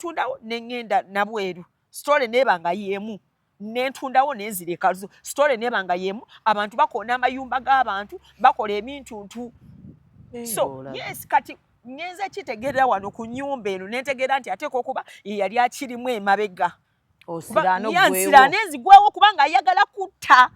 tundawo nengenda nabweru story nebanga yemu nentundawo nenzireka story nebanga yemu abantu bakona amayumba g'abantu bakola ebintu so yes kati ngenze kitegerera wano ku nyumba eno nentegera nti ate kokuba yali akirimu emabega osirano nezigwewo kubanga ayagala kutta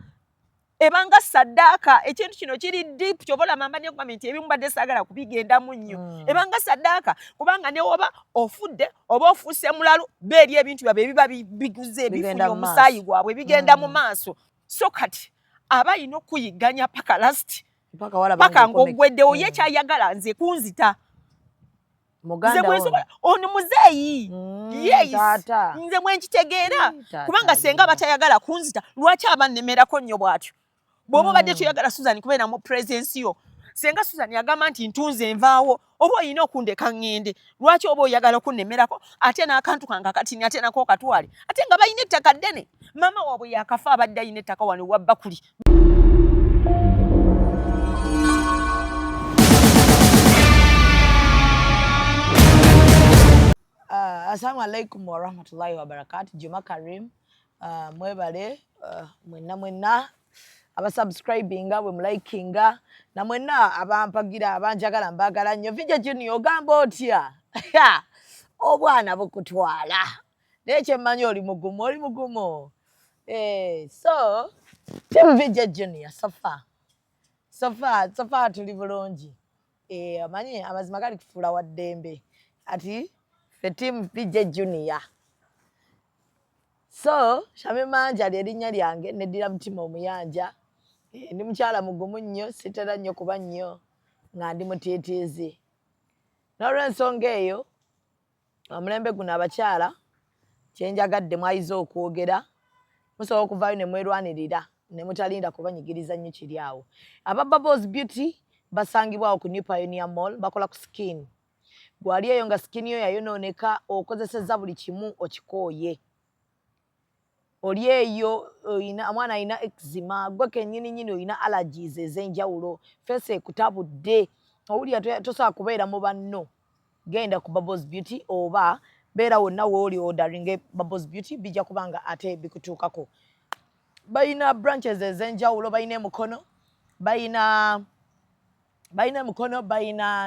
ebanga saddaka ekintu kino kiri deep kyobola mamba ne comment ebimu badde sagala kubigenda munnyo ebanga saddaka kubanga ne oba ofudde oba ofuse mulalu beri ebintu byabe biba biguze bifuna omusayi gwabwe bigenda mu maaso so kati abayino kuyiganya paka last paka ngogweddewo ye kyayagala nze kunzita muganda ono muzeeyi yes nze mwenkitegeera kubanga senga batayagala kunzita lwaki abannemerako nnyo bwatyo bw'oba badde tuyagala Susan kubeera mu presence yo senga Susan yagamba nti ntunze envaawo oba oyina okundeka ngende lwaki oba oyagala okunnemerako ate n'akantu kange akatini ate nako katwale ate nga balina ettaka ddene maama waabwe yakafa abadde ayina ettaka wano wa Bakuli. Assalamu alaikum wa rahmatullahi wa barakatuh. Juma Karim. Mwebale mwenna abasubscribinga bwe mulikinga na mwenna abampagira abanjagala mbagala nnyo. Vijja Junior ogamba otya obwana bukutwala nekye mmanyi oli mugumu so Team Vijja Junior sofa tuli bulungi amanyi amazima gali kufuula wa ddembe ati Team Vijja Junior. So, Shami Manja lyerinnya lyange neddira mutima omuyanja. Ndi mukyala mugumu nnyo, sitera nnyo kuba nnyo nga ndi mutiitiizi. N'olw'ensonga eyo, omulembe guno abakyala kye njagadde mwayize okwogera, musobola okuvaayo ne mwerwanirira ne mutalinda kubanyigiriza nnyo kiri awo. Aba Bubbles Beauty basangibwawo ku New Pioneer Mall, bakola ku skin. Gwali eyo nga skin yo yayonooneka okozesezza buli kimu okikooye. Oli eyo omwana alina eczema, gwe kennyini olina allergies ez'enjawulo, face ekutabudde, owulira tosobola kubeera mu banno, genda ku Bubbles Beauty oba beera wonna wooli ordering Bubbles Beauty bijja kubanga ate bikutuukako. Bayina branches ez'enjawulo, bayina emukono, bayina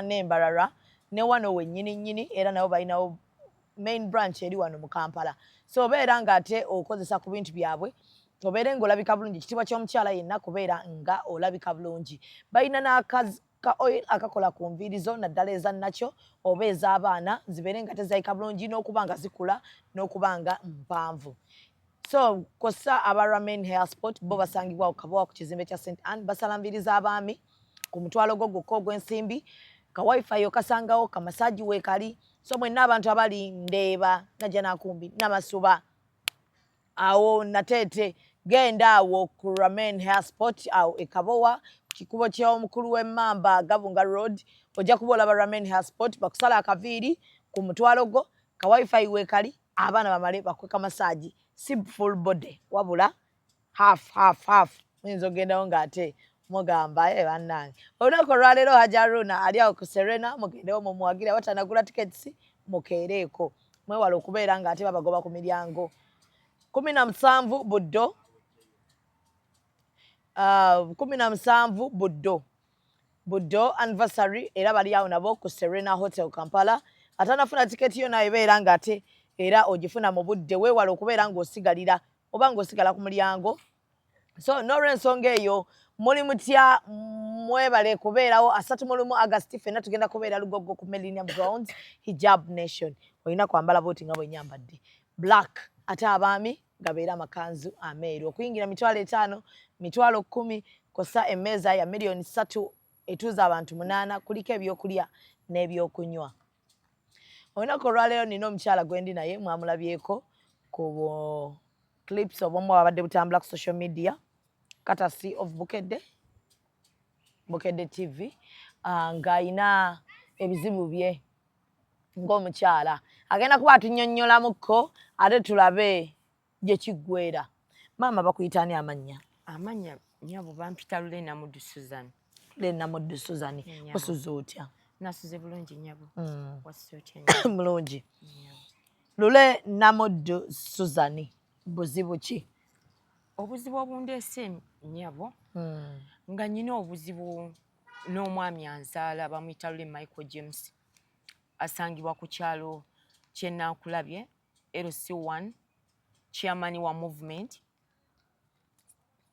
n'embalala, ne wano wennyini era nabo bayinawo main branch eri wano mu Kampala. So obeera nga ate okozesa ku bintu byabwe obeere ng'olabika bulungi. Ekitiibwa ky'omukyala yenna kubeera nga olabika bulungi. Balina n'aka oil akakola ku nviiri zo naddala eza nakyo oba ez'abaana zibeere nga tezayika bulungi n'okuba nga zikula n'okuba nga mpanvu. So kosa aba Ramen Hair Sport bo basangibwa Kabowa ku kizimbe kya St. Anne, basala nviiri z'abaami ku mutwalo gwokka ogw'ensimbi. Ka wifi okasangawo, ka massage weekali. So mwenna abantu abali Ndeeba, Najja Nakumbi, Namasuba, awo Nateete, genda awo ku Ramen Hair Sport awo e Kabowa, kikubo ky'omukulu w'Emmamba Gabunga Road, ojja kuba olaba Ramen Hair Sport, bakusala akaviiri ku mutwalo gwo, ka wifi weekali, abaana bamale bakweka massage, si full body, wabula half. Muyinza ogendawo ng'ate mugamba bannange olunaku olwaleero Hajaruna ali awo ku Serena, mugendewo mumuwagira watanagula tickets mukeereeko mwewala okubeera nga ate babagoba ku miryango 17 Buddo 17 Buddo anniversary era bali awo nabo ku Serena Hotel Kampala. Atanafuna tiketi yo nayo beera nga ate era ogifuna mu budde, weewala okubeera ng'osigalira oba ng'osigala ku mulyango. So n'olw'ensonga eyo muli mutya mwebale kubeerawo 31 August ffenna tugenda kubeera Lugogo ku Millennium Grounds Hijab Nation. Olina kwambala booti nga bwe nyambadde black ate abaami gabeera amakanzu ameeru. Okuyingira 5,000 10,000 kosa emmeeza ya million 3 etuuza abantu 8 kuliko ebyokulya n'ebyokunywa. Olunaku olwaleero nina omukyala gwendi naye mwamulabyeko ku clips obumu abadde butambula ku social media courtesy of Bukedde TV ng'ayina ebizibu bye ng'omukyala agenda kuba atunyonnyolamuko ate tulabe gye kiggweera. Maama bakuyita ani amannya? Amanya nyabo bampita Lena Muddu Susan. Lena Muddu Susan. Osuze otya? Nasuze bulungi nyabo. Wasuze otya? Mulungi. Lule Namuddu Suzani buzibu ki? Obuzibu obundeese nnyabo nga nnyina obuzibu n'omwami anzaala bamuyita Lule Michael James asangibwa ku kyalo ky'e Nankulabye LC1 chairman wa movement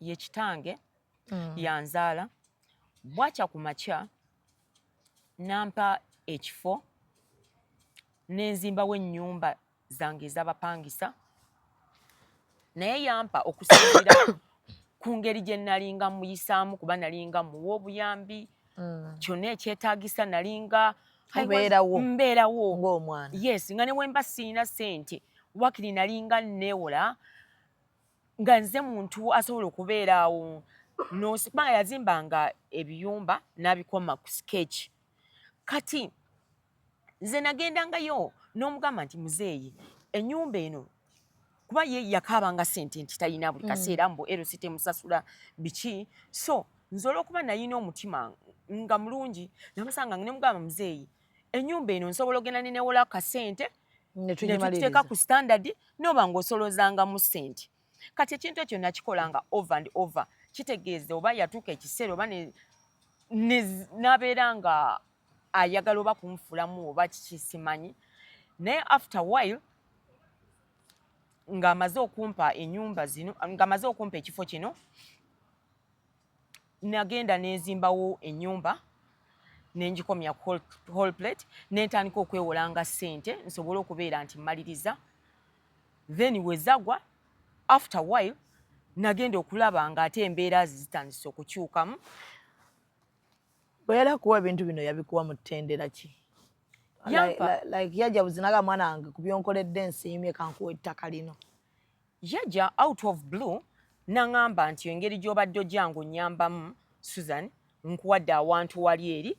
ye kitange yanzaala bwakya ku makya nampa ekifo n'enzimbawo ennyumba zange ez'abapangisa naye yampa okusinziira ku ngeri gye nalinga muyisaamu kuba nalinga muwa obuyambi kyonna ekyetaagisa nalinga mbeerawo ng'omwana. Yes, nga ne bwe mba sirina ssente wakiri nalinga neewola nga nze muntu asobola okubeeraawo kubanga yazimbanga ebiyumba n'abikoma ku sketch. Kati nze nagendangayo n'omugamba nti muzeeyi ennyumba eno kuba ye yakaabanga ssente nti talina buli kaseera mbu LC temusasula biki so nze olw'okuba nalina omutima nga mulungi namusanga ne mugamba muzeeyi ennyumba eno nsobola ogenda nenewola kasente ne tuteeka ku standard n'oba ng'osolozangamu ssente. Kati ekintu ekyo nakikolanga over and over kitegeeza oba yatuuka ekiseera oba n'abeera nga ayagala oba kunfulamu oba kikisimanyi naye after while ng'amaze okumpa ennyumba zino ng'amaze okumpa ekifo kino nagenda n'enzimbawo ennyumba nengikomya whole plate nentandika okwewolanga ssente nsobole okubeera nti mmaliriza then wezagwa after while nagenda okulaba nga ate embeera zitandise okukyukamu. Bwe yali akuwa ebintu bino yabikuwa mu ttendera ki? Like yajja buzinaga mwana wange ku byonkoledde nsiimye kankuwa ettaka lino. Yajja out of blue n'aŋŋamba nti engeri gy'obadde ojjanga onnyambamu Susan nkuwadde awantu wali eri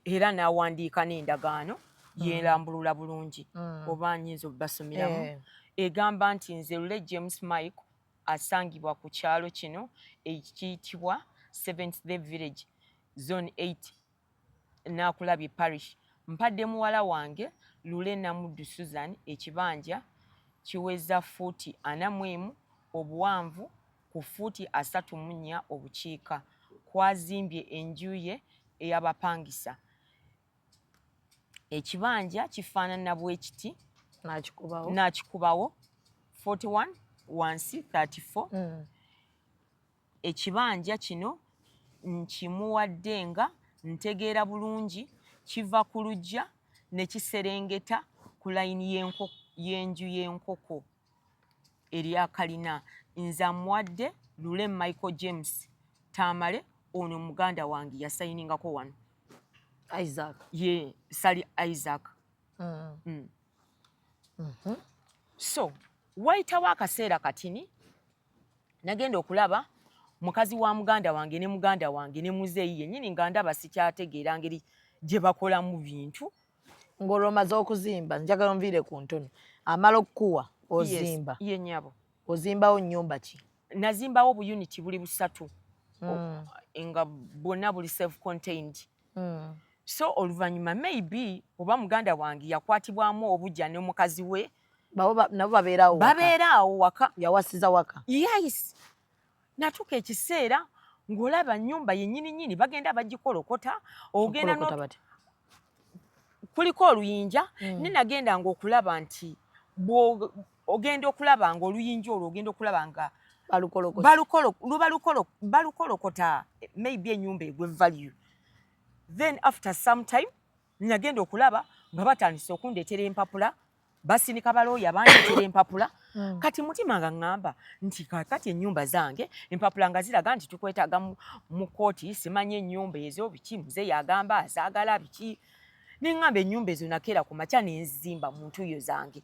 era n'awandiika n'endagaano yeerambulula bulungi oba nnyinza obbasomeramu egamba nti nze Lule James Mike asangibwa ku kyalo kino ekiyitibwa Seventh Day Village Zone 8 Nankulabye Parish mpadde muwala wange Lule Namuddu Susan ekibanja kiweza fuuti 41 obuwanvu ku fuuti 34 obukiika kwazimbye enju ye ey'abapangisa. Ekibanja kifaanana bwe kiti n'akikubawo 41 wansi 34 ekibanja kino nkimuwadde nga ntegeera bulungi kiva ku luggya ne kiserengeta ku layini y'enju y'enkoko erya kalina nze amuwadde Lule Michael James Tamale ono muganda wange yasayiningako wano Isaac ye Sali Isaac. So wayitawo akaseera katini nagenda okulaba mukazi wa muganda wange ne muganda wange ne muzeeyi yennyini nga ndaba sikyategeera ngeri gye bakolamu bintu. Ng'olwomaze okuzimba njagala onviire ku ntono amala okukuwa ozimba. Yes, ye nnyabo. Ozimbawo nnyumba ki? Nazimbawo obuyuniti buli 3 nga bwonna buli self contained. So oluvannyuma maybe oba muganda wange yakwatibwamu obujja ne mukazi we nabo babeeraawo waka yawasiza waka. Yes, natuuka ekiseera ng'olaba nnyumba yennyini bagenda bagikolokota ogenda kuliko oluyinja ne nagenda ng'okulaba nti ogenda okulaba ng'oluyinja olwo ogenda okulaba nga balukolokota maybe ennyumba egwe value. Then after some time nagenda okulaba nga batandise okundeetera empapula basinika balooya bandeetera empapula kati mutima nga ŋŋamba nti kati ennyumba zange empapula nga ziraga nti tukwetaaga mu kooti simanyi ennyumba ezo biki muzeeyi agamba azaagala biki neŋŋamba ennyumba ezo nakeera ku makya nenzimba mu ntuuyo zange.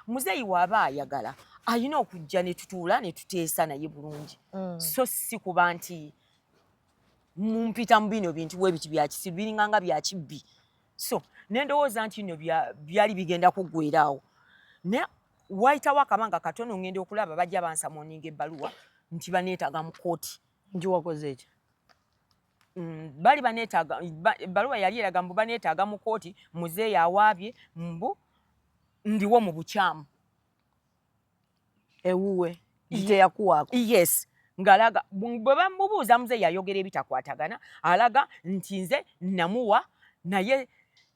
Muzeeyi waaba ayagala ayina okujja ne tutuula ne tuteesa naye bulungi so si kuba nti mumpita mu bino bintu bwe biti bya kisiru biringanga bya kibbi. So nendowooza nti bino byali bigenda kuggweeraawo ne wayitawo akabanga katono ngenda okulaba bajja bansamoninga ebbaluwa nti baneetaaga mu kooti. Nti wakoze ekyo? Bali baneetaaga ebbaluwa yali eraga mbu baneetaaga mu kooti muzeeyi awaabye mbu ndiwo mu bukyamu ewuwe teyakuwaako. Yes, ngalaga bwe bamubuuza muzeeyi ayogera ebitakwatagana alaga nti nze namuwa naye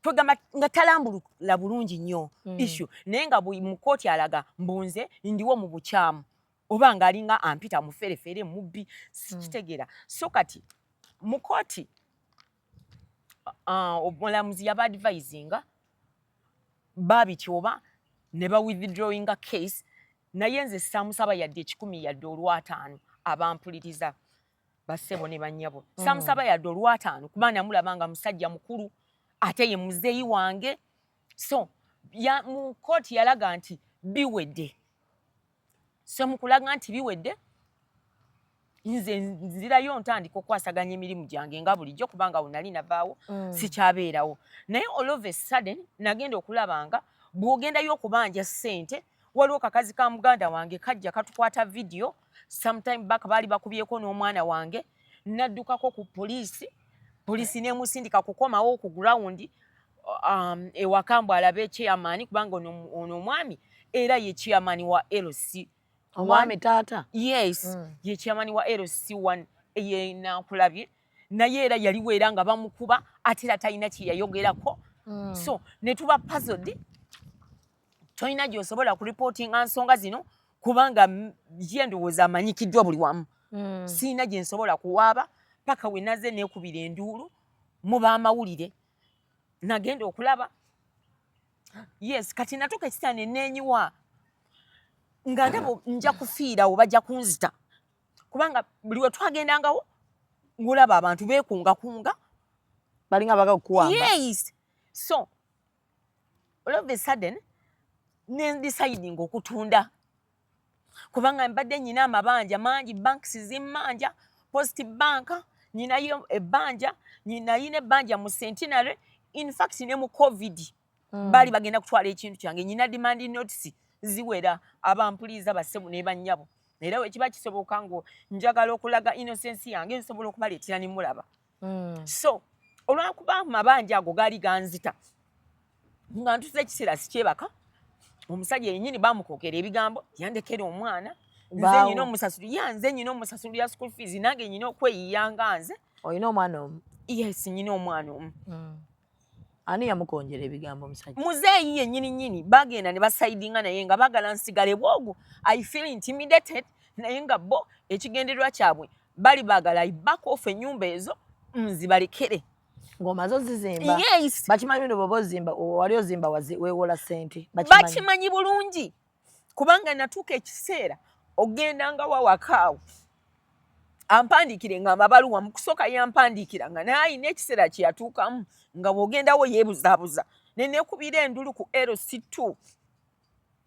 twegamba nga talambulula bulungi nnyo issue naye nga mu kooti alaga mbunze ndiwo mu bukyamu oba ng'alinga ampita muferefere mubbi sikitegeera. So kati mu kooti omulamuzi yaba advisinga babityoba ne ba withdrawinga case naye nze saamusaba yadde 10 yadde olw'ataano abampuliriza bassebo ne bannyabo saamusaba yadde olw'ataano kuba namulabanga musajja mukulu ate ye muzeeyi wange. So mu kooti yalaga nti biwedde. So mu kulaga nti biwedde nze nzirayo ntandika okwasaganya emirimu gyange nga bulijjo kubanga unali navaawo sikyabeerawo. Naye all of a sudden nagenda okulabanga bw'ogendayo okubanja ssente waliwo kakazi ka muganda wange kajja katukwata video sometime back baali bakubyeko n'omwana wange naddukako ku poliisi nemusindika kukomawo ku ground ewakambwe alabe chairman kubanga ono omwami era ye chairman wa LC. Omwami taata? Yes, ye chairman wa LC1 ye nakulabye naye era yaliwo era nga bamukuba ate era talina kye yayogerako. So ne tuba puzzled toyina gy'osobola kureportinga nsonga zino kubanga ye ndowooza amanyikiddwa buli wamu. Siina gye nsobola kuwaaba paka we naze neekubira enduulu mu baamawulire nagenda okulaba. Yes, kati natuuka ekisita ne neenyiwa nga ndaba nja kufiirawo bajja kunzita kubanga buli we twagendangawo ng'olaba abantu beekungakunga balinga bagakuwamba. Yes. So all of a sudden deciding okutunda kubanga mbadde nyina amabanja mangi, banks zimmanja, Post Bank nyinayo ebbanja, nyinayina ebbanja mu Centenary. In fact ne mu COVID bali bagenda kutwala ekintu kyange nyina demand notice ziwera abampuliza basebu ne bannyabo. Era wekiba kisoboka ngo njagala okulaga innocence yange nsobola okubaleetera ne mulaba. So olwakuba amabanja ago gaali ganzita nga ntuze ekiseera sikyebaka omusajja yennyini bamukokera ebigambo yandekera omwana nze nyina omusasuli nze nyina omusasuli ya school fees nange nyina okweyiyanga nze. Oyina omwana omu? Yes, nyina omwana omu. Ani yamukonjera ebigambo omusajja? Muzeeyi yennyini nnyini bagenda ne basaidinga naye nga bagala nsigale bwogu. I feel intimidated naye nga bo ekigendererwa kyabwe bali bagala back off ennyumba ezo nzibalekere. Ng'omaze ozizimba? Yes. Bakimanyi nti bw'oba ozimba wali ozimba weewola ssente? Bakimanyi bulungi kubanga natuuka ekiseera ogendanga wawakaawo ampandikire nga amabaluwa mu kusooka yampandikiranga naye ayina ekiseera kye yatuukamu nga bw'ogendawo yeebuzaabuza ne neekubira endulu ku LC2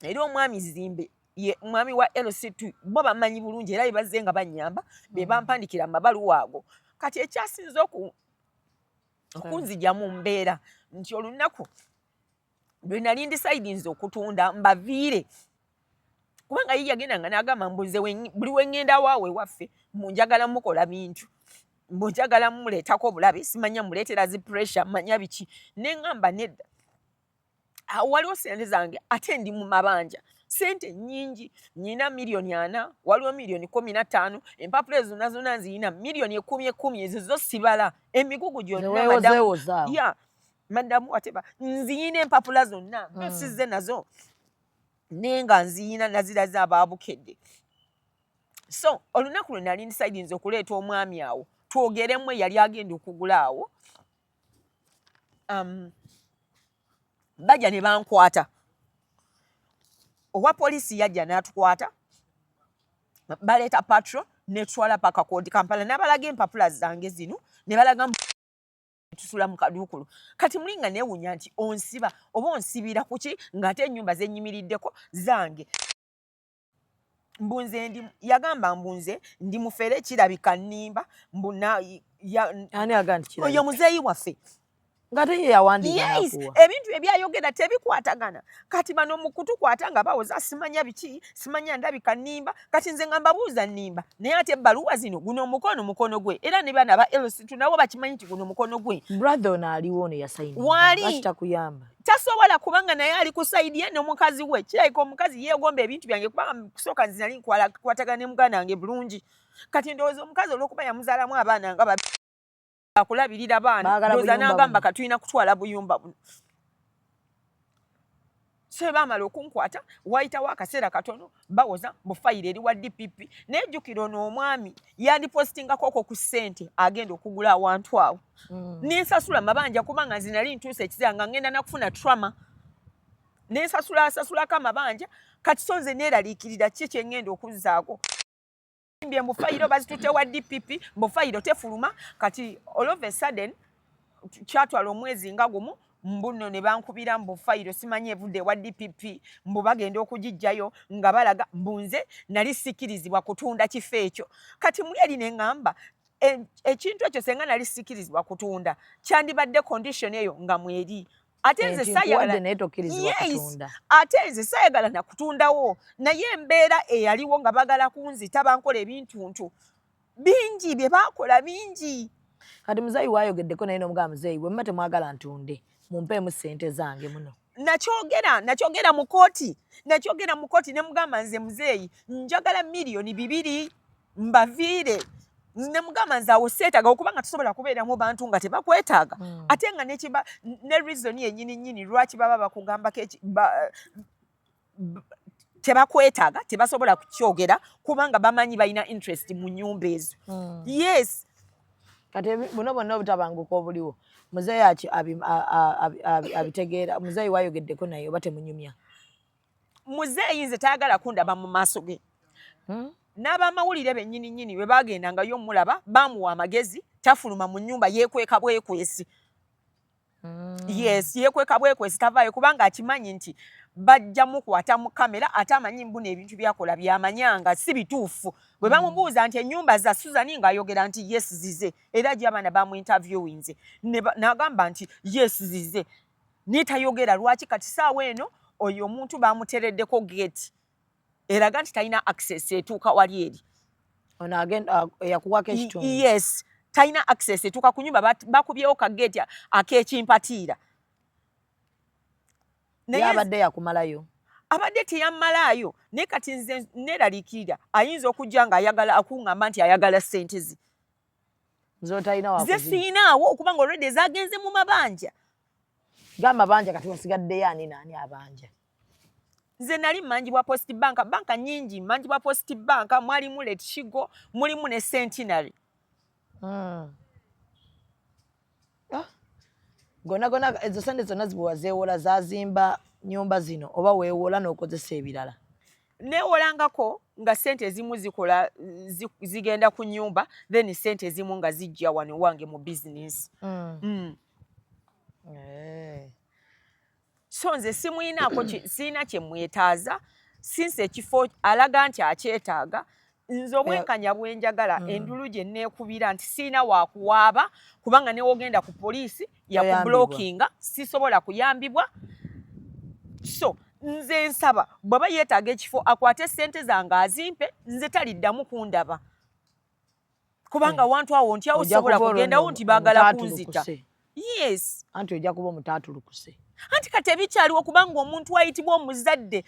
era omwami Zimbe ye mwami wa LC2 bo bamanyi bulungi era bazze nga bannyamba be bampandikira amabaluwa ago. Kati ekyasinze okunzija mu mbeera nti olunaku lwe nali ndisaidinze okutunda mbaviire kubanga ye yagenda nga n'agamba mbuze buli we ŋŋenda waawe waffe munjagala mukola bintu mbunjagala mumuleetako obulabe simanya muleetera zi pressure manya biki neŋŋamba nedda waliwo sente zange ate ndi mu mabanja sente nnyingi nyina $4,000,000 waliwo $15,000,000 empapula ezo nazona nziyina $10,000,000 ezo zo sibala emigugu gyonna maddamu wateba nziyina empapula zonna nsize nazo naye nga nziyina naziraza abaabukedde. So olunaku lwe nali ndisaidinze okuleeta omwami awo twogeremu yali agenda okugula awo bajja ne bankwata owa poliisi yajja n'atukwata baleeta patrol netwala paka koodi Kampala n'abalaga empapula zange zino ne balaga tusula mu kaduukulu. Kati mulinga neewunya nti onsiba oba onsibira kuki ng'ate ennyumba zenyimiriddeko zange. Mbunze yagamba mbunze ndi mufere kirabika nnimba mbuna ani agandi kirabika? Oyo muzeeyi waffe ngate ye yawandiika yes nakuwa ebintu ebyayogera tebikwatagana kati bano mu kutukwata nga bawoza simanya biki simanya ndabika nnimba kati nze nga mbabuuza nnimba naye ate ebbaluwa zino guno mukono gwe era ne bana ba LC nabo bakimanyi nti guno mukono gwe brother ono aliwo ne yasayini Wali. bakitakuyamba tasobola kubanga naye ali kusayidi ye n'omukazi we kirabika omukazi yeegomba ebintu byange kubanga kusooka nze nali nkwatagana ne muganda wange bulungi kati ndowooza omukazi olw'okuba yamuzaalamu abaana nga akulabirira baana ndowooza n'agamba katulina kutwala buyumba buno so baamala okunkwata wayitawo akaseera katono bawoza bufayiro eri wa DPP nejjukira ono omwami yandipostingako okwo ku ssente agenda okugula awantu awo nensasula mabanja kubanga nze nali ntuuse ekiseera nga ngenda nakufuna trauma nensasulako amabanja kati so nze neeraliikirira ki kye ngenda okuzzaako mbye mbufayiro bazitute wa DPP mbufayiro tefuluma kati all of a sudden kyatwala omwezi nga gumu mbuno ne bankubira mbufayiro simanye evudde wa DPP mbu bagenda okugijjayo nga balaga mbunze nali sikirizibwa kutunda kifo ekyo kati muli eri ne ngamba ekintu ekyo senga nali sikirizibwa kutunda kyandibadde condition eyo nga mweri ate nze sayagala na kutundawo naye embeera eyaliwo nga bagala kunzita bankola ebintuntu bingi bye bakola bingi kati muzeeyi waayogeddeko naye n'omugamba muzeeyi bwe mma temwagala ntunde mumpeemu ssente zange muno nakyogera mu kooti ne mugamba nze muzeeyi njagala miliyoni 2 mbaviire ne mugamba nze awo seetaaga okubanga tusobola kubeera mu bantu nga tebakwetaaga ate nga ne reason yennyini lwaki baba bakugambako tebakwetaaga tebasobola kukyogera kubanga bamanyi balina interest mu nnyumba ezo yes kati buno bonna obutabanguka obuliwo muzeeyi abitegeera muzeeyi waayogeddeko naye oba temunyumya muzeeyi nze tayagala kundaba mu maaso ge n'abamawulire bennyini bwe bagendangayo omulaba baamuwa amagezi tafuluma mu nnyumba yeekweka bwekwesi yes yeekweka bwekwesi tavaayo kubanga akimanyi nti bajja mukwata mu kamera ate amanyi mbuna ebintu byakola byamanyanga si bituufu bwe bamubuuza nti ennyumba za Suzan ng'ayogera nti yes zize era gy'abaana bamuinterviewinze n'agamba nti yes zize nitayogera lwaki kati saawa eno oyo omuntu bamutereddeko gate eraga nti talina access etuuka wali eri ono agenda yakuwako ekitundu yes talina access etuuka ku nyumba bakubyewo kageti ak'ekimpatiira naye abadde yakumalayo abadde teyammalayo naye kati nze neeraliikirira ayinza okujja ng'ayagala akuŋŋamba nti ayagala ssente ze ze siinaawo okubanga olwedde ezaagenze mu mabanja g'amabanja kati wasigaddeyo ani naani abanja nze nali mmanjibwa Post Bank banka nnyingi mmanjibwa Post Bank mwalimu Letshigo mulimu ne Centenary gonna ezo sente zonna zibuwa zeewola zazimba nnyumba zino oba weewola n'okozesa ebirala neewolangako nga sente ezimu zikola zigenda ku nnyumba then sente ezimu nga zijja wano wange mu bizinesi so nze siina kye mwetaaza since ekifo alaga nti akyetaaga nze obwenkanya bwenjagala endulu gye neekubira nti siina waakuwaaba kubanga neewogenda ku poliisi yakublockinga sisobola kuyambibwa so nze nsaba bw'aba yeetaaga ekifo akwate ssente zange azimpe nze taliddamu kundaba kubanga wantu awo ntyawo sobola kugendawo nti baagala kunzita yes anti ojja kuba omutaatulukuse anti kati ebikyaliwo kubanga omuntu ayitibwa omuzadde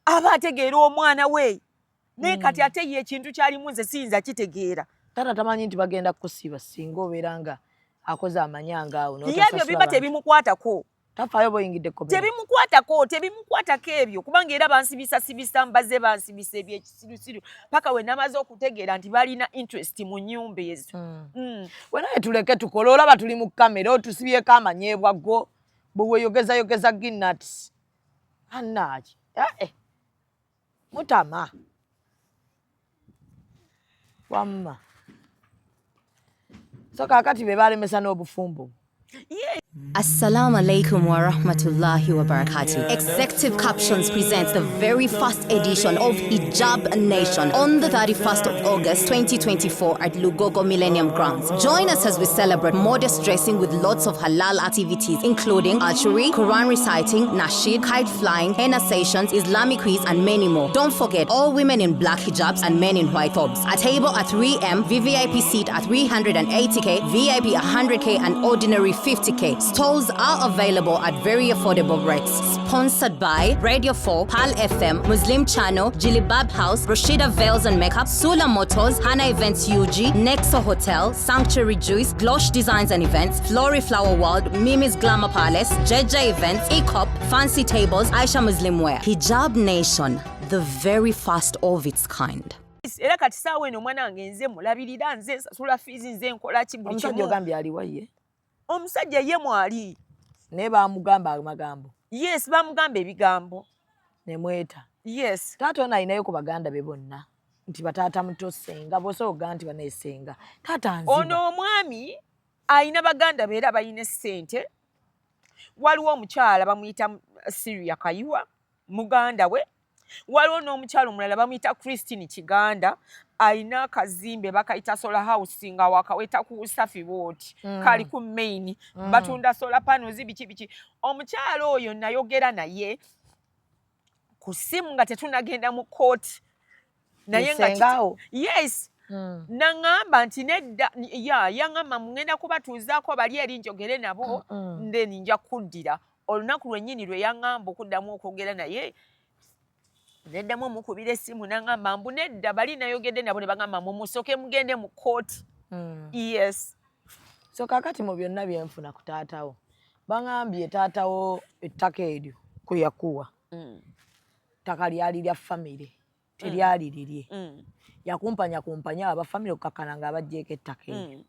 aba ategeera omwana we naye kati ate ye ekintu kyalimu nze siyinza kitegeera taata tamanyi nti bagenda kukusiiba singa obeera nga akoze amanyanga awo yebyo biba tebimukwatako tafaayo boyingidde kobera tebimukwatako ebyo kubanga era bansibisa mbaze bansibisa ebyekisirusiru paka we namaze okutegeera nti balina interest mu nnyumba ezo wenaye tuleke tukole olaba tuli mu kamera otusibyeko amanyeebwa go bwe weeyogezayogeza ginnati annaaki mutama wamma so kaakati be balemesa n'obufumbo Assalamu alaikum wa rahmatullahi wa barakatuh. Executive Captions presents the very first edition of Hijab Nation on the 31st of August 2024 at Lugogo Millennium Grounds. Join us as we celebrate modest dressing with lots of halal activities including archery, Quran reciting, nasheed, kite flying, henna sessions, Islamic quiz and many more. Don't forget all women in black hijabs and men in white thobes. A table at 3M, VVIP seat at 380k, VIP 100k and ordinary 50k. Stalls are available at very affordable rates. Sponsored by Radio 4, Pal FM, Muslim Channel, Jilibab House, Rashida Veils and Makeup, Sula Motors, Hana Events UG, Nexo Hotel, Sanctuary Juice, Glosh Designs and Events, Flory Flower World, Mimi's Glamour Palace, JJ Events, ECOP, Fancy Tables, Aisha Muslim Wear. Hijab Nation, the very first of its kind. Era kati saawa eno mwana wange nze mulabirira nze nsasula fees nze nkola ki buli Omusajja kimu. ogambye aliwa ye? Omusajja ye mwali. Naye bamugamba amagambo. Yes, bamugamba ebigambo. Ne mweta. Yes. Taata ono alinayo ku baganda be bonna. Nti bataata muto Ssenga, bw'osooga nti baneesenga. Taata nziba. Ono omwami alina baganda be era balina ssente. Waliwo omukyala bamuyita Syria Kayiwa, muganda we. Waliwo n'omukyala omulala bamuyita Christine Kiganda, alina akazimbe bakayita solar house nga wakaweta ku Safi Boat, kali ku main, batunda solar panels biki. Omukyala oyo nayogera naye ku simu nga tetunagenda mu court. Naye nga yes. Nangamba nti nedda yangamba mungenda kubatuuzaako bali eri njogere nabo nde ninja kuddira. Olunaku lwennyini lwe yangamba okuddamu okwogera naye neddamu omukubira essimu nangamba mbu nedda bali nayogedde nabo ne bagamba mumusoke mugende mu court. Yes. So kakati mu byonna byenfuna ku taatawo bangambye taatawo ettaka eryo kwe yakuwa ttaka lyali lya famire teryali lirye. Yakumpanya abafamire okukakana nga abajjeeko ettaka eryo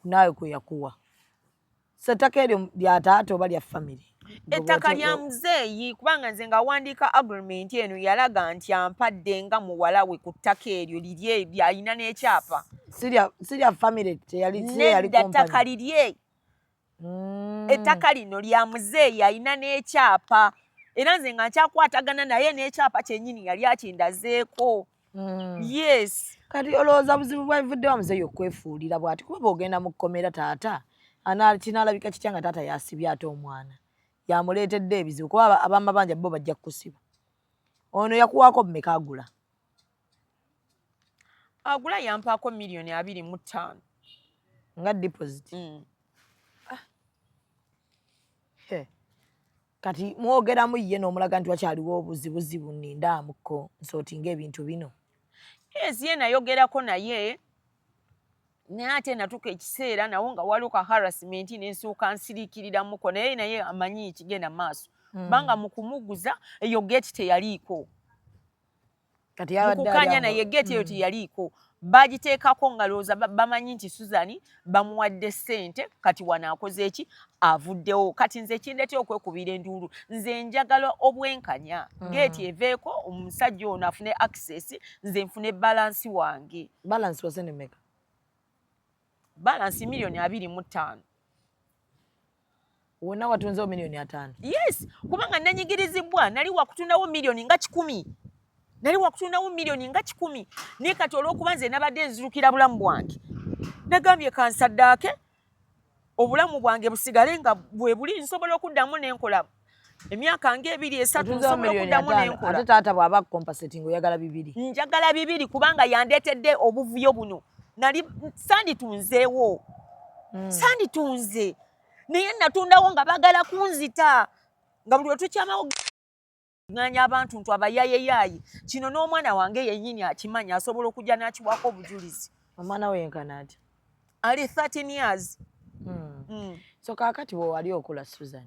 naawe kwe yakuwa. So ettaka eryo lya taata oba lya famire? Ettaka lya muzeeyi kubanga nze nga wandiika agreement eno yalaga nti ampadde nga muwala we ku ttaka eryo lirye lyalina n'ekyapa. Sirya famire teyali nedda ttaka lirye. Ettaka lino lya muzeeyi alina n'ekyapa era nze nga nkyakwatagana naye n'ekyapa kyennyini yali akindazeeko. Yes. Kati olowooza buzibu bwavuddewo muzeeyi okwefuulira bw'ati kuba bw'ogenda mu kkomera taata kinaalabika kitya nga taata yasibye ate omwana yamuleetedde ebizibu kuba ab'amabanja bo bajja kukusiba. Ono yakuwaako mmeka agula? Agula yampaako $225,000 nga deposit. Kati mwogeramu ye n'omulaga nti wakyaliwo obuzibuzibu nindaamuko nsootinga ebintu bino. Yes, ye nayogerako naye naye ate natuka ekiseera nawo nga waliwo ka harassment n'ensooka nsiriikiriramuko naye amanyi kigenda maaso. Banga mu kumuguza eyo gate teyaliiko. Kati yabadde mukukanya naye gate eyo teyaliiko. Bagiteekako nga looza bamanyi nti Suzani bamuwadde ssente kati wanaakoze eki avuddewo. Kati nze kindete okwekubira enduulu nze njagala obwenkanya. Gate eveeko omusajja ono afune access nze nfune balance wange. Balance wase ne meka? Balance $225,000. Wonna watunzewo $5,000,000? Yes, kubanga nanyigirizibwa nali wakutundawo $1,000,000 nga 10. Nali wakutundawo $1,000,000 nga 10. Naye kati olw'okuba nze nabadde nzirukira bulamu bwange nagambye kansaddaake obulamu bwange busigale nga bwe buli nsobola okuddamu n'enkola emyaka nga 2-3 nsobola okuddamu n'enkola. Ate taata bw'aba compensating oyagala 200? Njagala 200 kubanga yandeetedde obuvuyo buno. Nali sanditunzeewo. Sanditunze. Naye natundawo nga bagala kunzita nga buli otukyamawo nganya abantu ntu abayayeyayi kino n'omwana wange yennyini akimanya asobola okujja n'akiwako obujulizi. Omwana we yenkana atya? Ali 13 years. So kaakati bwe wali okola Susan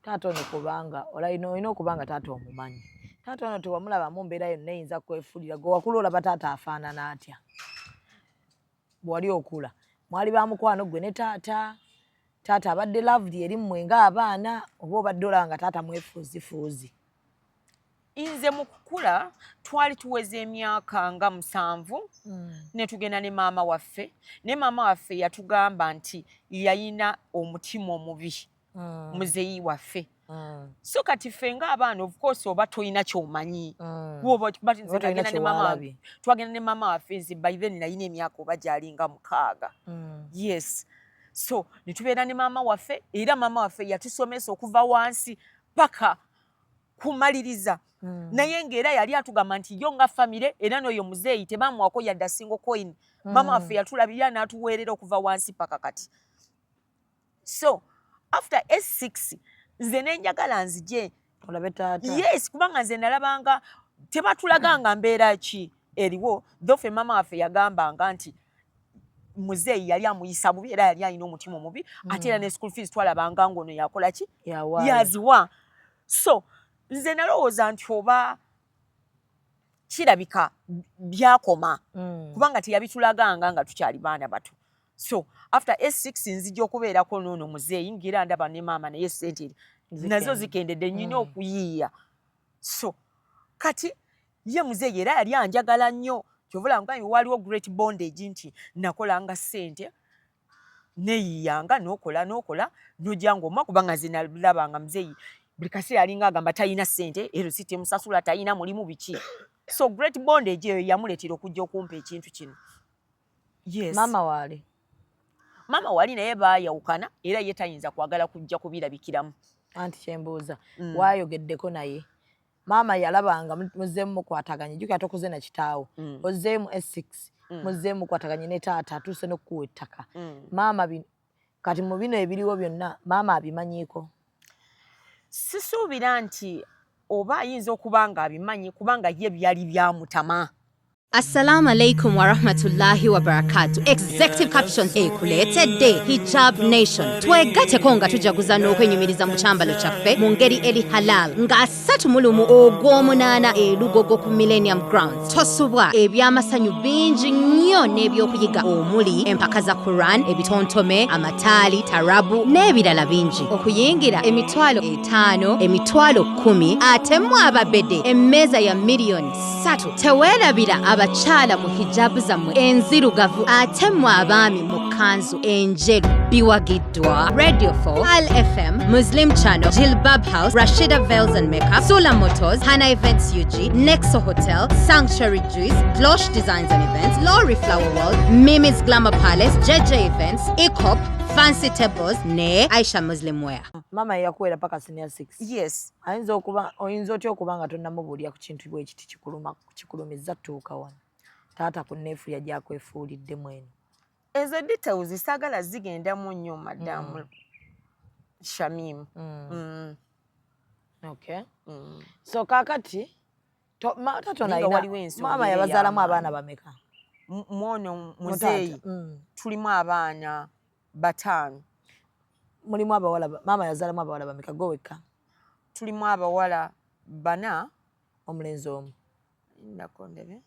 taata ono kubanga olina okubanga taata omumanyi. Taata ono tewamulabamu mbeera yonna eyinza kwefuulira gwe wakula olaba taata afaanana atya? Bwe wali okula mwali ba mukwano gwe ne taata abadde lovely eri mmwe ng'abaana oba obadde olaba nga taata mwefuuzifuuzi? Inze mu kukula twali tuweza emyaka nga 7 ne tugenda ne maama waffe yatugamba nti yayina omutima omubi muzeeyi waffe. So kati ffe ng'abaana of course oba toyina ky'omanyi. Twagenda ne mama waffe nze by then nalina emyaka oba gyalinga 6. Yes. So ne tubeera ne maama waffe era maama waffe yatusomesa okuva wansi paka kumaliriza. Naye ng'era yali atugamba nti yo nga famire era n'oyo muzeeyi tebaamuwako yadde single coin. Maama waffe yatulabirira n'atuweerera okuva wansi paka kati. So after S6 nze nenjagala nzije olabe taata. Yes, kubanga nze nalabanga tebatulaganga mbeera ki eriwo. Though maama waffe yagambanga nti muzeeyi yali amuyisa bubi era yali alina omutima omubi ate era ne school fees twalabanga ngono yakola ki yaziwa. So nze nalowooza nti oba kirabika byakoma kubanga teyabitulaganga nga tukyali baana bato. So after S6 nzija okubeerako n'ono muzeeyi ngira ndaba ne maama naye ssente nazo zikendedde nnyo okuyiiya. So kati ye muzeeyi era yali anjagala nnyo kyovula nga waliwo great bondage nti nakolanga ssente neeyiyanga n'okola n'ojanga omma kubanga nze nalabanga muzeeyi buli kaseera alinga agamba talina ssente ero si temusasula talina mulimu biki. So great bondage eyo yamuleetera okujja okumpa ekintu kino. Yes. Mama wali naye baayawukana era ye tayinza kwagala kujja kubirabikiramu. Anti kyembuuza waayogeddeko naye maama yalabanga muzeemu mukwataganye jjukira tokoze na kitaawo ozzeemu S6 muzeemu mukwataganye ne taata atuuse n'okukuwa ettaka. Maama kati mu bino ebiriwo byonna maama abimanyiiko? Sisuubira nti oba ayinza okuba nga abimanyi kubanga ye byali byamutama. Assalamu alaikum wa rahmatullahi wa barakatuh. Executive captions ekuleetedde Hijab Nation. Twegateko nga tujaguza n'okwenyumiriza mu kyambalo kyaffe mu ngeri eri halal nga 3 Ogw'omunaana Lugogo ku Millennium Grounds. Tosubwa ebyamasanyu bingi nnyo n'ebyokuyiga omuli empaka za Quran, ebitontome, amataali, tarabu n'ebirala bingi. Okuyingira emitwalo 5, emitwalo 10 ate mu ababede emmeeza ya miliyoni 3. Teweerabira abakyala mu hijabu zammwe enzirugavu ate mu abaami mu kanzu enjeru biwagiddwa. Radio 4, Al FM, Muslim Channel, Jilbab House, Rashida Veils and Makeup, Sula Motors, Hana Events UG, Nexo Hotel, Sanctuary Juice, Glosh Designs and Events, Lori Flower World, Mimi's Glamour Palace, JJ Events, ICOP, Fancy Tables ne Aisha Muslim Wear. Mama yakuwera paka senior 6. Yes. Oyinza otya okuba nga tonnamubuulira ku kintu bwe kiti kikulumiza tuuka wano taata ku nneefuya gyakwefuuliddemu eno. Ezo details saagala zigendamu nnyo madamu Shamim. Okay. So kakati maama yabazaalamu abaana bameka? Mwono muzeeyi tulimu abaana 5. Mulimu abawala maama yazaalamu abawala bameka go wekka? Tulimu abawala 4 omulenzi omu. Ndakondebe.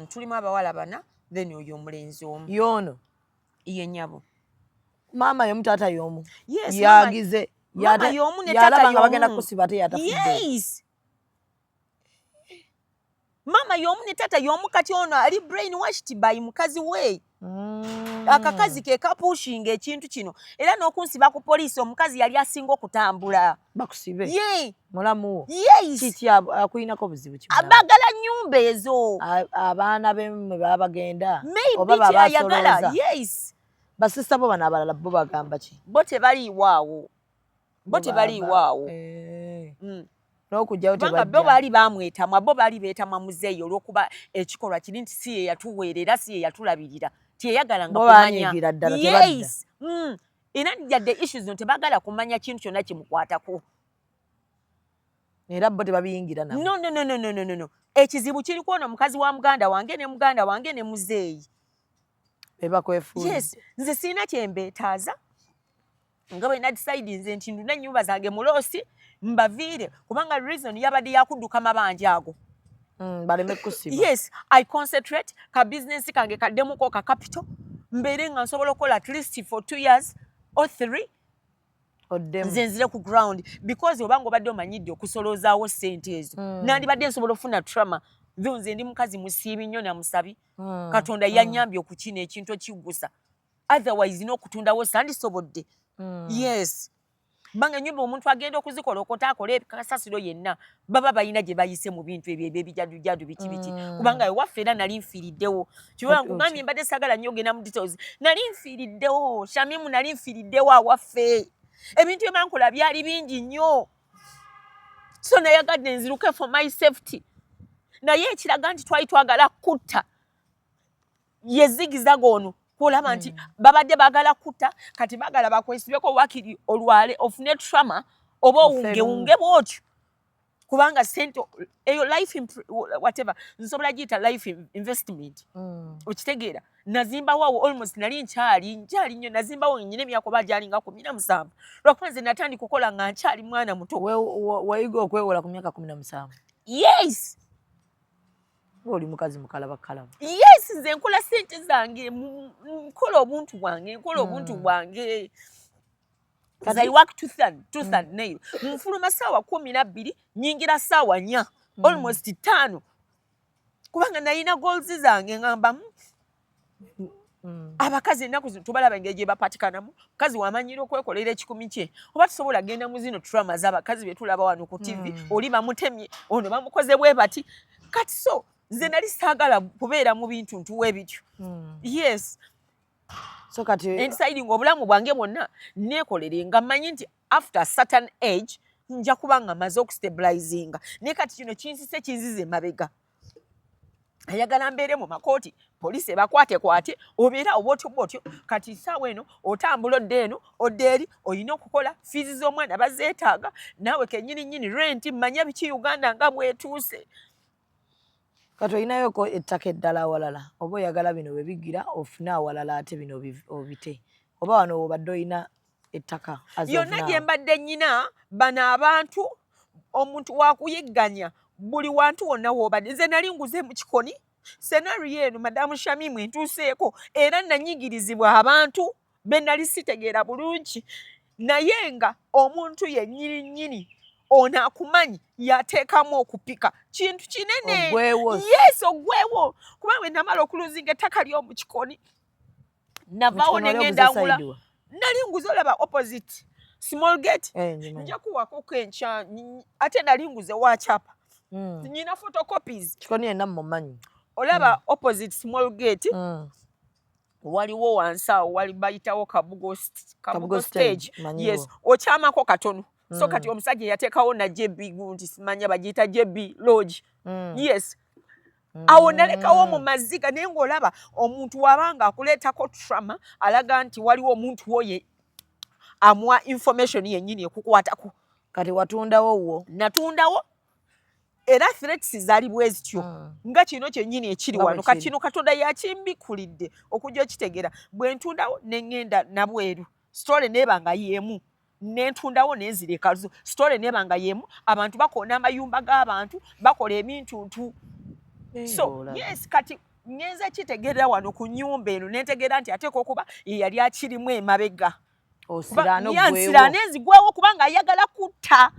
Tulimu abawala 4 then oyo omulenzi omu. Yono ye nnyabo. Maama y'omu taata y'omu. Yes. Yagize mama y'omu ne taata y'omu. Bagenda kusiba ate yatafudde. Yes. Mama y'omu ne taata y'omu kati ono ali brainwashed by mukazi we. Akakazi ke kapushinga ekintu kino era n'okunsiba ku poliisi omukazi yali asinga okutambula bakusibe. Ye mulamu. Yes. Kiki akuyinako buzibu ki? Abagala nnyumba ezo. Abaana bemwe baba bagenda oba babasoloza. Yes. Basista bo bana abalala bo bagamba ki? Bo tebaliiwaawo. Bo tebaliiwaawo. N'okujjawo tebajja. Bo baali baamwetamwa, bo baali beetamwa muzeeyi olw'okuba ekikolwa kiri nti si ye yatuweerera, si ye yatulabirira. Teyayagalanga kumanya. Yes. Era yadde issues zino tebaagala kumanya kintu kyonna kimukwatako. Era bo tebabiyingira nabo. No. Ekizibu kiri kwona mukazi wa muganda wange ne muzeeyi. Bebakwefuula. Yes. Nze sirina kyembeetaaza. Nga bwe nadecide nze nti nduna ennyumba zange muloosi mbaviire kubanga reason yabadde yakudduka mabanja ago. Baleme kusiba. Yes, I concentrate ka business kange kaddemuko ka capital mbeere nga nsobola okukola at least for 2 years or 3 nze nzire ku ground because obanga obadde omanyidde okusolozaawo ssente ezo nandibadde nsobola ofuna trauma nze ndi mukazi musiibi nnyo na musabi Katonda yannyambye okukina ekintu ekigusa otherwise n'okutundawo sandisobodde yes banga nyumba omuntu agenda okuzikola okota akole kasasiro yenna baba bayina gye bayise mu bintu ebyo ebijadu biki kubanga ewaffe era nali nfiiriddewo kiba nkugambye mbadde sagala nnyo ogenda mu details nali nfiiriddewo Shamimu nali nfiiriddewo awaffe ebintu ebyankola byali bingi nnyo so nayagadde nziruke for my safety naye ekiraga nti twali twagala kutta yezigiza gono kulaba nti babadde bagala kutta kati bagala bakwesibeko wakiri olwale ofune trauma oba unge bwotyo kubanga sento eyo life whatever nsobola giyita life investment okitegeera nazimbawo almost nali nkyali nnyo nazimbawo nnyine emyaka bajalinga 17 lwakuba nze natandika kukola nga nkyali mwana muto wayiga okwewola ku myaka 17 yes oli mukazi mukalaba yes nze nkola sente zange nkola obuntu bwange because I work tooth and nail nfuluma saawa 12 nyingira saawa 4 almost 5 kubanga nalina goals zange ngamba abakazi ennaku tubalaba engeri gye bapatikanamu mukazi wamanyira okwekolera ekikumi kye oba tusobola genda mu zino trauma z'abakazi be tulaba wano ku TV oli bamutemye ono bamukoze bwe bati kati so nze nali saagala kubeera mu bintu ntuwe bityo yes so kati deciding obulamu bwange bwonna neekolere nga mmanyi nti after a certain age nja kubanga maze okustabilizinga naye kati kino kinsise kinzize mabega ayagala mbeere mu makooti poliisi ebakwate obeera obwotyo kati saawa eno otambula odde eno odde eri olina okukola fiizi z'omwana bazeetaaga naawe kennyini renti mmanya biki Uganda nga bwetuuse kati olinayo ettaka eddala awalala oba oyagala bino bwe bigira ofune awalala ate bino obite oba wano obadde olina ettaka yonna gye mbadde nnyina bano abantu omuntu wakuyigganya buli wantu wonna woobadde nze nali nguze mu kikoni senario eno madamu Shamimu entuuseeko era nanyigirizibwa abantu be nali sitegeera bulungi naye nga omuntu yennyini ono akumanyi yateekamu okupika kintu kinene yes ogwewo kubanga namala okuluzinga ettaka ly'omu kikoni navaawo negenda ngula nali nguze olaba opposite small gate nja kuwako kenkya ate nali nguze wakyapa nyina photocopies kikoni yenna mumanyi olaba opposite small gate waliwo wansi awo wali bayitawo kabugo stage yes okyamako katono so kati omusajja yateekawo na JB gundi simanya bagiyita JB lodge yes awo nalekawo mu maziga naye ng'olaba omuntu wabanga akuleetako trauma alaga nti waliwo omuntu woye amuwa information yennyini ekukwatako kati watundawo wo natundawo era threats zaali bwezityo nga kino kyennyini ekiri wano kati kino Katonda yakimbikulidde okujja okitegeera bwe ntundawo ne ŋŋenda nabweru story neebanga yeemu nentundawo nenzireka story nebanga yemu abantu bakoona amayumba g'abantu bakola ebintu so yes kati ngenza kitegeera wano ku nyumba eno nentegeera nti ateeka okuba yali akirimu emabega osirano nenzigwewo kubanga ayagala kutta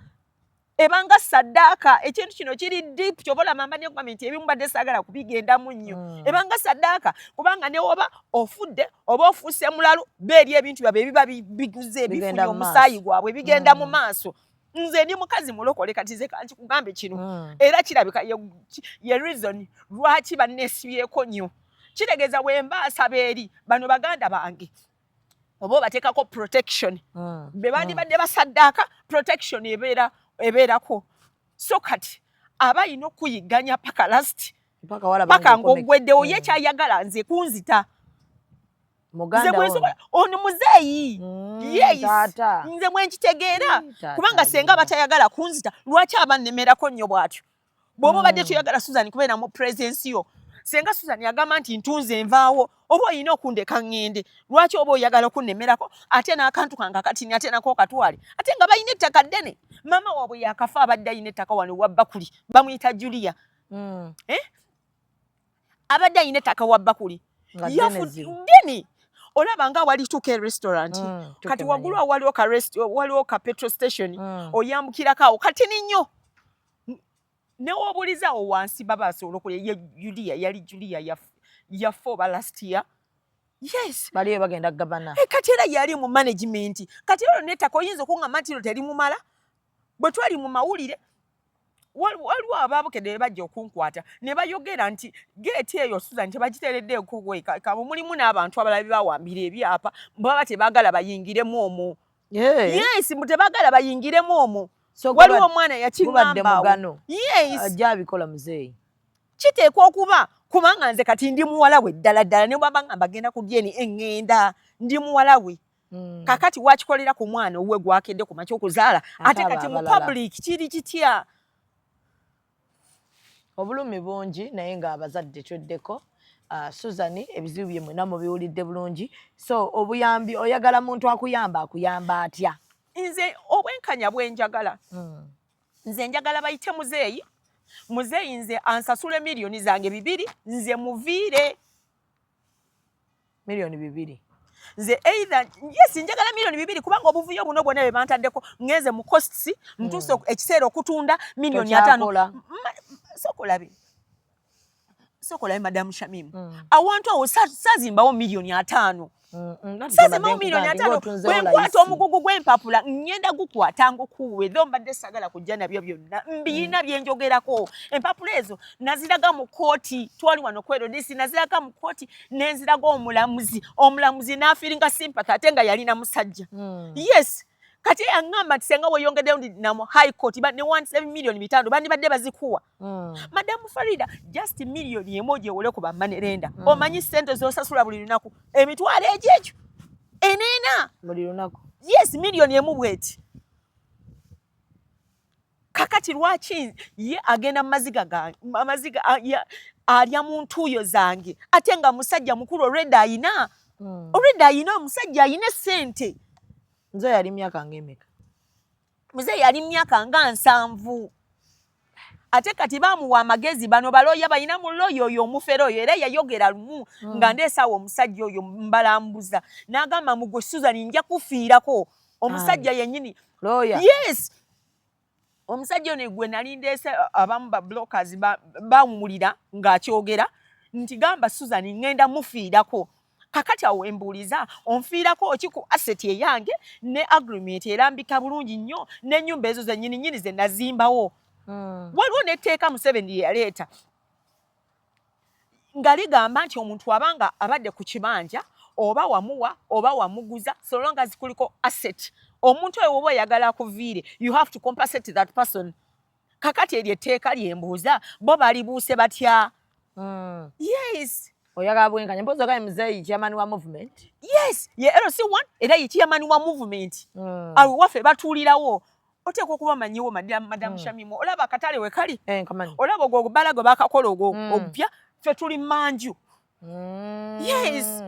ebanga saddaaka ekintu kino kiri deep kyobola mamba ne comment ebimu badde saagala kubigendamu nnyo ebanga saddaaka kubanga ne oba ofudde oba ofuuse mulalu beeri ebintu byabwe ebiba biguze ebifunye omusaayi gwabwe bigenda mu maaso nze ndi mukazi mulokole kati nze kanti kugambe kino era kirabika ye reason lwaki banneesibyeko nnyo kitegeeza bwe mbaasaba eri bano baganda bange oba bateekako protection be bandibadde basaddaaka protection ebeerako so kati aba yina okuyigganya paka last paka ng'ogweddewo ye kyayagala nze kunzita ono muzeeyi yes nze mwenkitegeera kubanga senga batayagala kunzita lwaki aba nnemerako nnyo bw'atyo bw'oba obadde toyagala Susan kubeera mu presence yo senga Susan yagamba nti ntunze nvaawo oba olina okundeka ŋŋende lwaki oba oyagala okunnemerako ate n'akantu kange akatini ate nako katwale ate nga balina ettaka ddene maama waabwe yakafa abadde alina ettaka wano wa Bakuli bamuyita Julia abadde alina ettaka wa Bakuli ddene olaba nga wali tuka restaurant kati waggulu awo waliwo ka petrol station oyambukirako awo katini nnyo newobulizawo wansi baba asobola okulya Julia yali Julia yafa last year. Yes. Baliyo bagenda gavana. Kati era yali mu management. Kati ero nettaka oyinza okungamba nti teri mumala. Bwe twali mu mawulire waliwo abaabukedde bajja okunkwata ne bayogera nti geeti eyo Susan tebagiteereddeeko gweka mulimu n'abantu abalala bawambira ebyapa baba tebaagala bayingiremu omwo. Yes, tebaagala bayingiremu omwo. Waliwo omwana yakingamba. Yes. Ajja abikola muzeeyi. Kiteekwa okuba kubanga nze kati ndi muwala we ddala ne bwaba ngamba genda ku dyeni eŋŋenda ndi muwala we. Kakati wakikolera ku mwana owe gwakedde ku makya okuzaala ate kati mu public kiri kitya. Obulumi bungi naye ng'abazadde tweddeko. Susan ebizibu bye mwena mubiwulidde bulungi. So obuyambi oyagala muntu akuyamba atya? Nze obwenkanya bwenjagala. Nze njagala bayite muzeeyi. Muzeeyi nze ansasule miliyoni zange 2 nze muviire. Miliyoni 2. Nze either yes njagala miliyoni 2 kubanga obuvuyo buno bwonna bwe bantaddeko ngeze mu costs ntuuse ekiseera okutunda miliyoni 5. Sokolabe Madam Shamim. Awantu awo sazimbawo miliyoni 5. Sazimbawo miliyoni 5. Bwenkwata omugugu gw'empapula ngenda gukwata ngukuwe dho mbadde sagala kujja nabyo byonna mbiina byenjogerako. Empapula ezo naziraga mu kooti twali wano kwero disi naziraga mu kooti nenziraga omulamuzi n'afiringa sympathy ate nga yalina musajja. Yes. Kati angamba tisenga weyongedde ndi na high court ba ne 1 million 5 bandi badde bazikuwa. Madam Farida just million emoje wole ku bamanerenda. Omanyi sente zosasula buli lunaku emitwalo ejejo enena buli lunaku. Yes, million emu bweti. Kakati lwaki ye agenda maziga alya muntu yo zange ate nga musajja mukulu already ayina musajja ayina sente. Nze yali myaka ngemeka. Muze yali myaka nga 7. Ate kati bamuwa amagezi bano baloya balina mu loyo oyo omufero oyo era yayogera lumu nga ndeesawo omusajja oyo mbalambuza n'agamba mugwe Susan nja kufiirako omusajja yennyini. Loya. Yes. Omusajja ono gwe nali ndeese abamu ba blockers bawumulira ng'akyogera nti gamba Susan ngenda mufiirako. Kakati awo embuuliza onfiirako okiku asset eyange ne agreement erambika bulungi nnyo n'ennyumba ezo zennyini ze nazimbawo. Waliwo n'etteeka Museveni yaleeta nga ligamba nti omuntu abanga abadde ku kibanja oba wamuwa oba wamuguza so long as kuliko asset omuntu oyo oba oyagala kuviire you have to compensate that person. Kakati eryo etteeka lyembuuza bo balibuuse batya? Yes. Oyagala bwenkanya mpozo gaye muzeeyi chairman wa movement. Yes, ye LC1 era ye chairman wa movement. Abo wafe batuulirawo. Oteekwa okuba manyiwo Madam Shamim. Olaba akatale we kali. Kamanyi. Olaba ogwo balago bakakola ogwo obupya ffe tuli manju. Yes.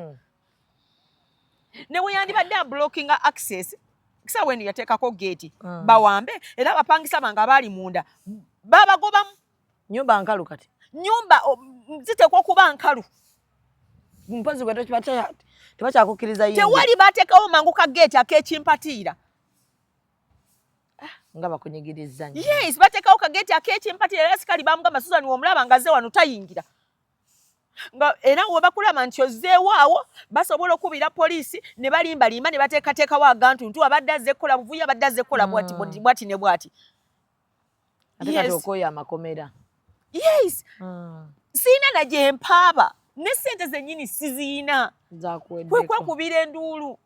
Ne weyandibadde blocking access. Kisa wenu yateekako gate. Bawambe era abapangisa bange abali munda. Babagobamu. Nyumba nkalu kati. Nyumba ziteekwa okuba nkalu. Mpozi gwe tebakyakukiriza yingi. Tewali bateekawo mangu ka gate akekimpatiira. Nga bakunyigiriza nnyo. Yes, bateekawo ka gate akekimpatiira era sikali bamugamba Susan omulaba nga zze wano tayingira. Nga era we bakulaba nti ozzeewo awo basobola okubira poliisi ne balimbalimba ne bateekateekawo agantu ntu abadde azze kukola buvuyo abadde azze kukola bwati ne bwati. Ate kati okooya amakomera. Yes. Siina na gye mpaaba. Ne sente zennyini siziina. Zakweddeko. Kwe kwekubira enduulu.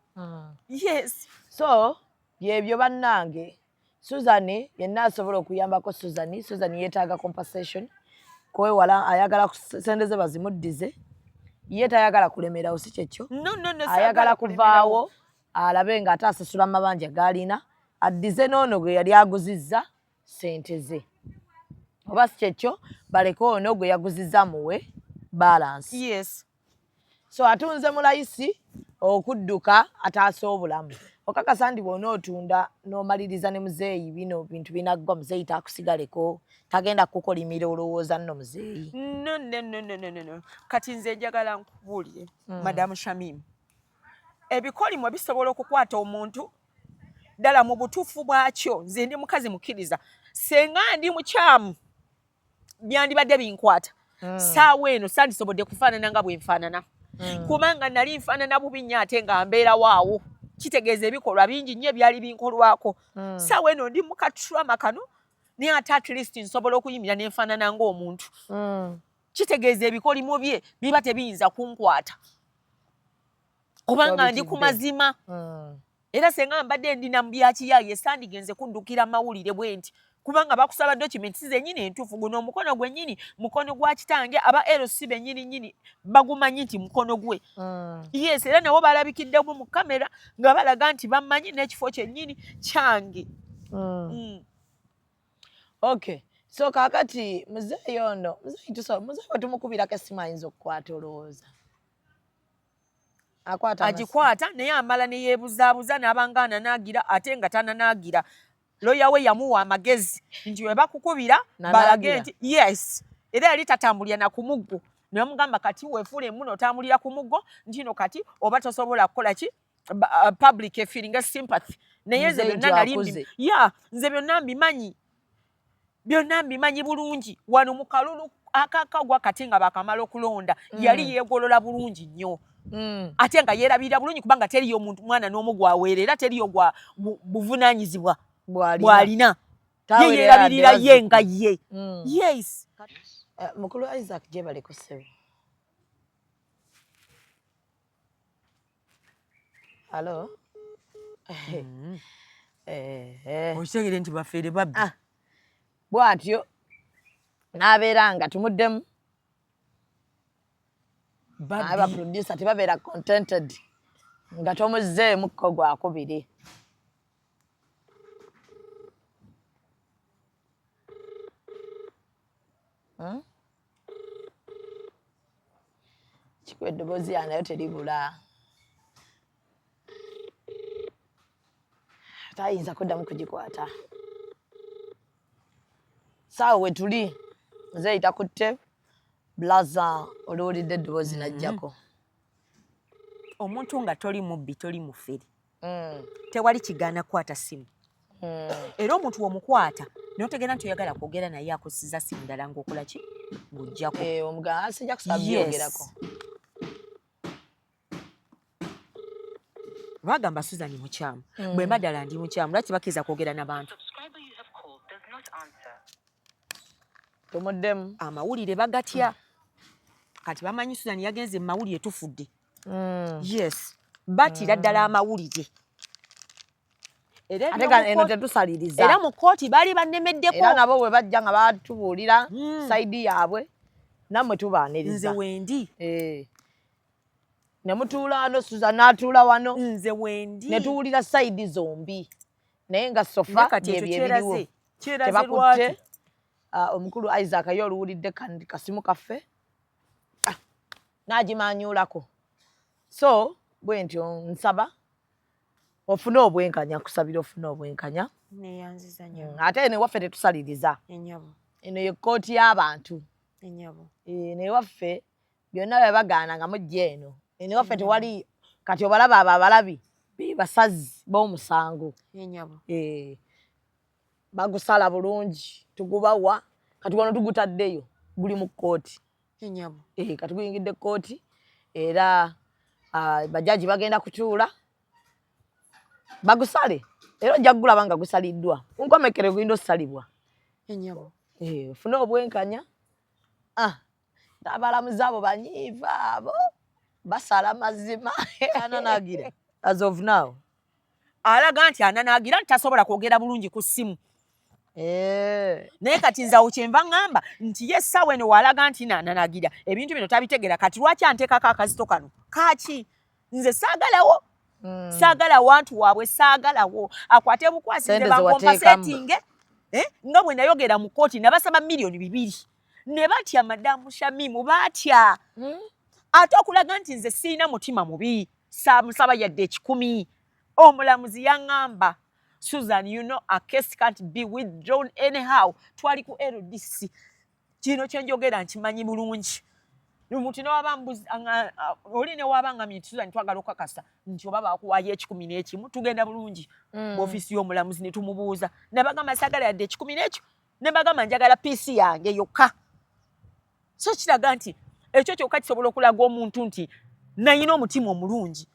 Yes. So, yebyo bannange. Susan yenna asobola okuyambako Susan yeetaaga compensation. Kwewala ayagala sente ze bazimuddize. Ye tayagala kulemerawo si kyekyo. No. Ayagala kuvaawo alabe nga ate asasula amabanja g'alina. Addize n'ono gwe yali aguzizza sente ze. Oba si kyekyo baleke ono gwe yaguzizza muwe balance. Yes. So atunze mulayisi okudduka ataasa obulamu. Okakasa ndi bw'ona otunda n'omaliriza ne muzeeyi bino bintu binaggwa muzeeyi takusigaleko tagenda kukolimira olowooza nno muzeeyi. No. Kati nze njagala nkubuulire Madam Shamim. Ebikolimwa bisobola okukwata omuntu ddala mu butuufu bwakyo nze ndi mukazi mukkiriza senga ndi mukyamu byandibadde binkwata saawa eno sandisobodde kufaanana nga bwe nfaanana kubanga nali nfaanana bubi nnyo ate nga mbeera waawo kitegeeza ebikolwa bingi nnyo ebyali binkolwako saawa eno ndi mu katrama kano naye ate at least nsobola okuyimira ne nfaanana ng'omuntu kitegeeza ebikolimo bye biba tebiyinza kunkwata kubanga ndi ku mazima era senga mbadde ndina mu byakiyaaye sandigenze kuddukira mawulire bwe nti kubanga bakusaba documents zennyini entuufu guno omukono gwennyini mukono gwa kitange aba LC bennyini bagumanyi nti mukono gwe yes era nabo balabikiddemu mu kamera nga balaga nti bamanyi n'ekifo kyennyini kyange okay so kakati muzeeyi ono muzeeyi batumukubirako essimu ayinza okukwata olowooza agikwata naye amala ne yeebuzaabuza n'abanga ananaagira ate nga tananaagira loya we yamuwa amagezi nti we bakukubira balage nti yes era yali tatambulira na ku muggo naye mugamba kati weefule muno otambulira ku muggo nti no kati oba tosobola kukola ki public feeling sympathy naye nze byonna nali nze byonna mbimanyi bulungi wano mu kalulu akakagwa kati nga bakamala okulonda yali yeegolola bulungi nnyo ate nga yeerabirira bulungi kubanga teriyo omuntu mwana n'omu gwaweera era teriyo gwa buvunaanyizibwa bw'alina ye yeerabirira ye nga ye yes mukulu Isaac gyebale ku ssebo halo okitegere nti bafeere babbi bw'atyo n'abeera nga tumuddemu abaproducer tebabeera contented nga tomuzzeemukko gwakubiri kikuba eddoboozi ya nayo teribula tayinza kuddamu kugikwata saawa we tuli nze takutte blaza oluwulidde eddoboozi najjako omuntu nga toli mubbi toli mufere tewali kigaana kukwata simu era omuntu womukwata notegera nti oyagala kwogera naye akusiza simu ddala ng'okola ki ng'ojjako omugala sijja kusaba byogerako bagamba Susan mukyamu bwe mba ddala ndi mukyamu lwaki bakkiriza kwogera n'abantu tumuddemu amawulire bagatya kati bamanyi Susan yagenze mu mawulire tufudde yes batira ddala amawulire eno tetusaliriza era mu kooti baali bannemeddeko era nabo bwe bajja nga batubuulira sayidi yaabwe nammwe tubaaniriza nze wendi ne mutuula wano Susan n'atuula wano nze wendi ne tuwulira sayidi zombi naye nga sofa byebiriwo tebakutte omukulu Isaac yo oluwulidde kasimu kaffe n'agimanyuulako so bwe ntyo nsaba ofune obwenkanya kusabira ofune obwenkanya ate eno ewaffe tetusaliriza eno ye kkooti y'abantu eno ewaffe byonna bye bagaana nga mujja eno ewaffe tewali kati obalaba abo abalabi basazi b'omusango bagusala bulungi tugubawa kati wano tugutaddeyo guli mu kkooti kati guyingidde kkooti era bajaji bagenda kutuula bagusale era ojja kugulaba nga gusaliddwa nkomekere guyinza osalibwa ofune obwenkanya n'abalamuzi abo banyiiva abo basala mazima ananagira as of now alaga nti ananaagira nti tasobola kwogera bulungi ku ssimu naye kati nzawo kyenva ŋŋamba nti ye essaawa eno walaga nti nananagira ebintu bino tabitegera kati lwaki anteekako akazito kano kaaki nze saagalawo saagala wantu waabwe saagalawo akwate bukwasize bankompasetinge nga bwe nayogera mu kooti nabasaba miliyoni 2 ne batya madamu Shamimu batya ate okulaga nti nze siina mutima mubi saamusaba yadde 10 omulamuzi yaŋŋamba Susan, you know a case can't be withdrawn anyhow. Twali ku LDC. Kino kyenjogera nkimanyi bulungi. Omuntu n'owabambuzi oli ne wabanga Susan twagala okukakasa nti oba bakuwaayo 11 tugenda bulungi mu ofiisi y'omulamuzi ne tumubuuza. Ne bagamba saagala yadde 11 ne bagamba njagala PC yange yokka so kiraga nti ekyo kyokka kisobola okulaga omuntu nti nayina omutima omulungi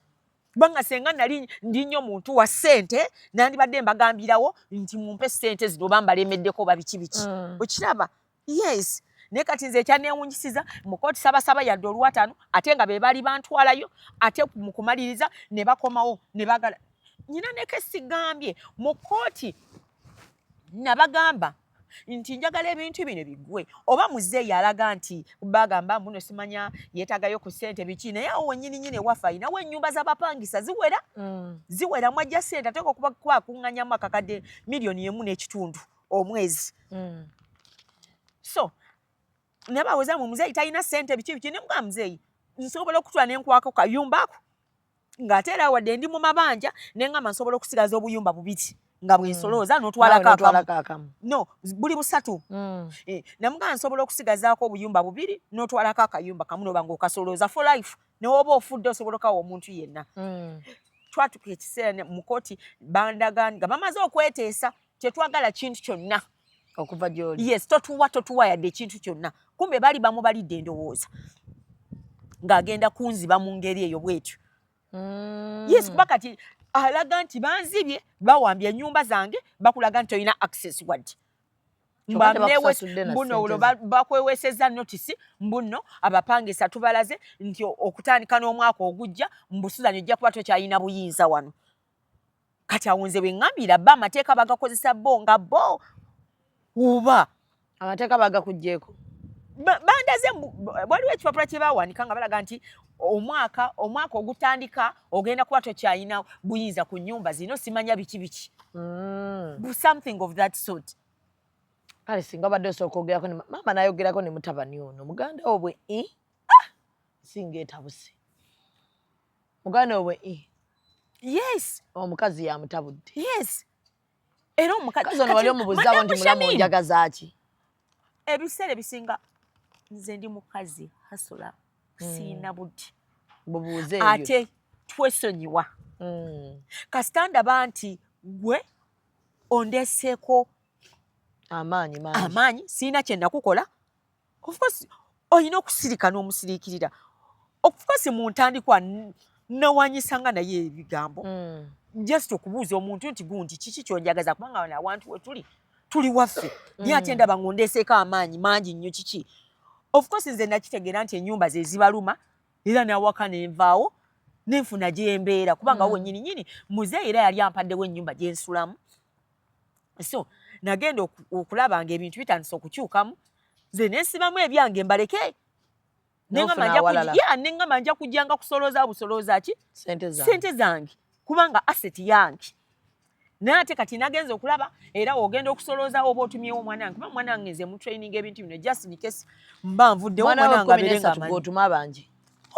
kubanga senga nali ndi nnyo muntu wa ssente nandibadde mbagambirawo nti mumpe ssente zino oba mbalemeddeko oba biki okiraba yes naye kati nze ekyanneewunyisiza mu kooti sabasaba yadde olwataano ate nga be baali bantwalayo ate mu kumaliriza ne bakomawo ne bagala nyina ne kesi gambye mu kooti nabagamba nti njagala ebintu bino biggwe oba muzeeyi alaga nti bagamba mbuno simanya yeetagayo ku ssente biki naye awo wennyini waffe ayinawo ennyumba z'abapangisa ziwera mwajja ssente ateeka okuba akuŋŋanyamu akakadde miliyoni 1.5 omwezi so nebaweza mu muzeeyi talina ssente biki ne mugaa muzeeyi nsobola okutula nenkwako kayumba ako ng'ate era wadde ndi mu mabanja neŋŋamba nsobola okusigaza obuyumba bubiri nga bwensolooza n'otwalako akamu no buli busatu namugaa nsobola okusigazaako obuyumba bubiri n'otwalako akayumba kamu noba ng'okasolooza for life ne woba ofudde osobola okawa omuntu yenna twatuka ekiseera mu kooti bandaga nga bamaze okweteesa tetwagala kintu kyonna okuva gy'oli yes totuwa yadde ekintu kyonna kumbe baali bamubalidde endowooza ng'agenda kunziba mu ngeri eyo bwetyo yes kuba kati alaga nti banzibye bawambye ennyumba zange bakulaga nti olina access wadde mbuno olwo bakwewesezza notisi mbuno abapangisa tubalaze nti okutandika n'omwaka ogujja mbusuzanyo ojja kuba tokyalina buyinza wano kati awo nze bweŋŋambira bba amateeka bagakozesa bo nga bo oba amateeka bagakugyeko bandaze waliwo ekipapula kye bawanika nga balaga nti omwaka ogutandika ogenda kuba tokyalina buyinza ku nnyumba zino simanya biki something of that sort kale singa badde osooka ogerako maama nayogerako ne mutabani ono muganda obwe singa etabuse muganda obwe yes omukazi yamutabudde yes era omukazi ono wali omubuzaawo nti mulamu onjagaza ki ebiseera ebisinga nze ndi mukazi hasola siina budde bubuuze ebyo ate twesonyiwa kasita ndaba nti gwe ondeseeko amaanyi siina kye nakukola of course olina okusirika n'omusiriikirira of course mu ntandikwa nawanyisanga naye ebigambo just okubuuza omuntu nti gundi kiki kyonjagaza kubanga wano awantu we tuli waffe naye ate ndaba ng'ondeseeko amaanyi mangi nnyo kiki of course nze nakitegeera nti ennyumba ze zibaluma era nawaka nenvaawo nenfuna gyembeera kubanga wennyini muzeeyi era yali ampaddewo ennyumba gyensulamu so nagenda okulaba nga ebintu bitandise okukyukamu nze nensibamu ebyange mbaleke neŋŋamba nja kujjanga kusolooza busolooza ki ssente zange kubanga aseti yange naye ate kati nagenza okulaba era ogenda okusolooza oba otumyewo omwana wange kuba omwana wange nze mutraining ebintu bino just in case mba nvuddewo omwana wange abeerenga gotuma bangi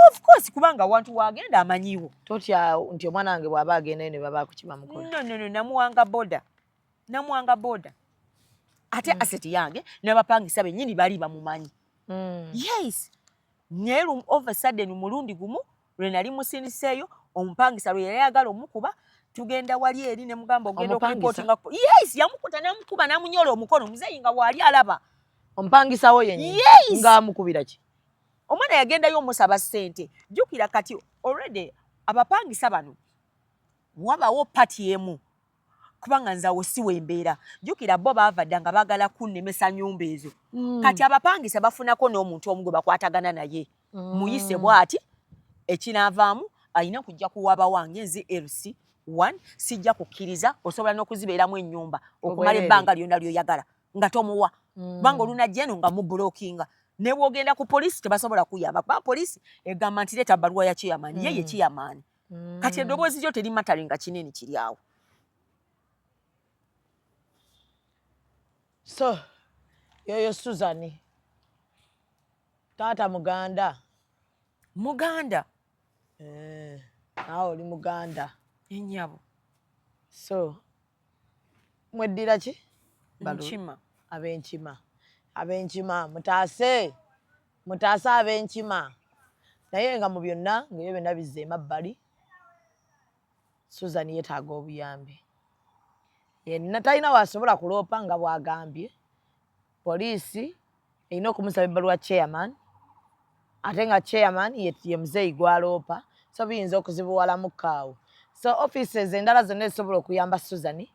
of course kubanga awantu wagenda amanyiwo totya nti omwana wange bw'aba agendayo ne baba kukiba mukola no namuwanga boda ate aseti yange n'abapangisa bennyini bali bamumanyi yes naye over sudden mulundi gumu lwe nali musiniseeyo omupangisa lwe yali ayagala omukuba tugenda wali eri ne mugamba ogenda okuripotinga yes yamukuta namukuba namunyola omukono muzeeyi nga bw'ali alaba omupangisawo yennyini ng'amukubira ki omwana yagendayo omusaba ssente jjukira kati already abapangisa bano wabawo pati emu kubanga nze awo si wembeera jjukira bo baavadda nga baagala kunnemesa nnyumba ezo kati abapangisa bafunako n'omuntu omu gwe bakwatagana naye muyise bw'ati ekinaavaamu alina kujja kuwaba wange nzi LC1 sijja kukkiriza osobola n'okuzibeeramu ennyumba okumala ebbanga lyonna lyoyagala nga tomuwa kubanga olunajja eno nga mubulookinga ne bw'ogenda ku poliisi tebasobola kuyamba kuba poliisi egamba nti leeta bbaluwa ya kiyamaani ye kiyamaani kati eddoboozi lyo terimatale nga kinene kiri awo so yoyo Susan taata muganda nawe oli muganda ennyabo so mweddira ki Nkima ab'enkima mutaase ab'enkima naye nga mu byonna ngaebyo byonna bizza emabbali Susan yeetaaga obuyambi yenna talina waasobola kuloopa nga bw'agambye poliisi erina okumusaba ebbaluwa chairman ate nga chairman ye muzeeyi gwaloopa so biyinza okuzibuwalamu kaawo so offices endala zonna ezisobola okuyamba Susan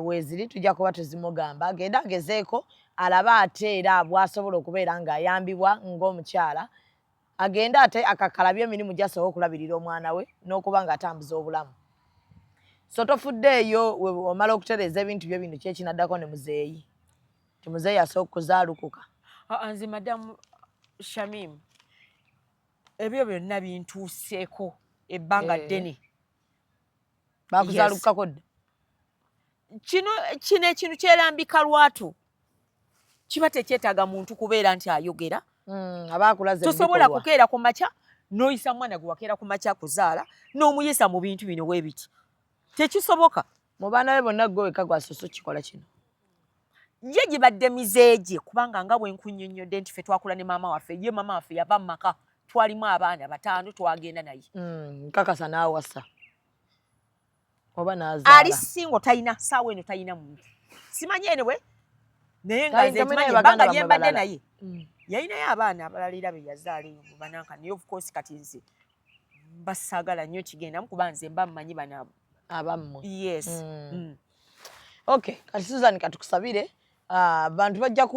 weeziri tujja kuba tuzimugamba agenda agezeeko alaba ate era bw'asobola okubeera ng'ayambibwa ng'omukyala agenda ate akakalabya emirimu gy'asobola okulabirira omwana we n'okuba ng'atambuza obulamu so tofuddeeyo omala okutereeza ebintu byo bino kyekinaddako ne muzeeyi ti muzeeyi asobola okuzaalukuka nze madamu Shamim ebyo byonna bintuuseeko ebbanga ddene bakuzaalukako dda kino ekintu kyerambika lwatu kiba tekyetaaga muntu kubeera nti ayogera abakulaze tosobola kukeera ku makya n'oyisa mwana gwe wakeera ku makya kuzaala n'omuyisa mu bintu bino bwe biti tekisoboka mu baana be bonna gwe weka gwasusu kikola kino ye gibadde mizeegye kubanga nga bwe nkunnyonnyodde nti ffe twakula ne maama waffe ye maama waffe yava mu maka twalimu abaana 5 twagenda naye nkakasa n'awasa oba n'azaala ali singo talina saawa eno talina muntu simanyi enewe naye nga nze ntimanyi ebbanga lye mbadde naye yalinayo abaana abalalira be yazaala eyo mu bananka naye of course kati nze basaagala nnyo kigendamu kuba nze mba mmanyi bano abammwe yes okay kati Susan katukusabire abantu bajja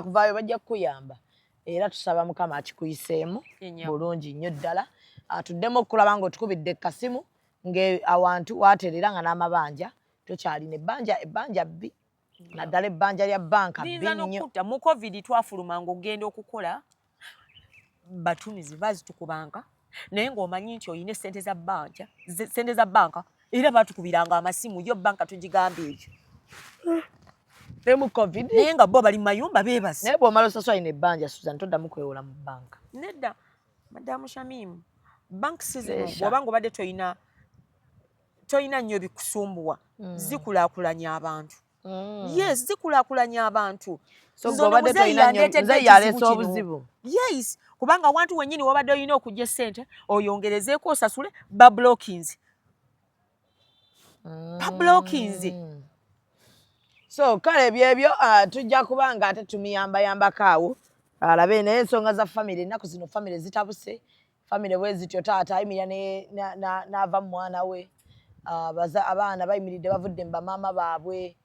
kuvaayo bajja kukuyamba era tusaba Mukama akikuyiseemu bulungi nnyo ddala tuddemu okulaba ng'otukubidde kasimu ng'awantu waaterera nga n'amabanja tokyalina ebbanja bbi naddala ebbanja lya banka bbi nnyo mu covid twafulumanga ogenda okukola batumizi bazitukubanga naye ng'omanyi nti olina sente za banka era batukubiranga amasimu yo banka tugigamba ekyo ne mu covid naye nga bo bali mu mayumba beebase naye bw'omala osasula ina ebbanja Susan toddamu kwewola mu banka nedda madamu Shamim bank season bw'oba ng'obadde toyina nnyo bikusumbuwa zikulaakulanya abantu yes zikulaakulanya abantu so ng'obadde toyina nnyo muzeeyi aleese obuzibu yes kubanga wantu wennyini wabadde olina okujja essente oyongerezeeko osasule bablockings so kale ebyebyo tujja kubanga ate tumiyambayambako awo alabe naye ensonga za famire ennaku zino famire zitabuse famire bwe zityo taata ayimirira n'ava mu mwana we abaana bayimiridde bavudde mu bamaama baabwe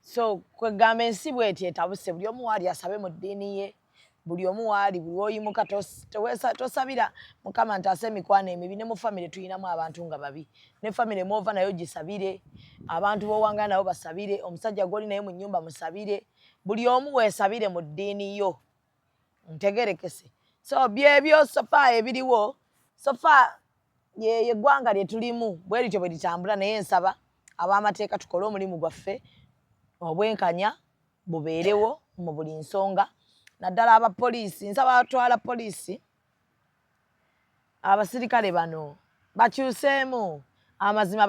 so kwegamba ensi bweti etabuse buli omu waali asabe mu ddiini ye buli omu waali buli oyimuka tosabira Mukama ntaase emikwano emibi ne mu famire tuyinamu abantu nga babi ne famire mwova nayo gisabire abantu b'owangala nabo basabire omusajja gw'oli naye mu nnyumba musabire buli omu weesabire mu ddiini yo ntegerekese so byebyo sofa ebiriwo sofa ye ggwanga lye tulimu bwe lityo bwe litambula naye nsaba ab'amateeka tukole omulimu gwaffe obwenkanya bubeerewo mu buli nsonga naddala abapoliisi nsaba atwala poliisi abasirikale bano bakyuseemu amazima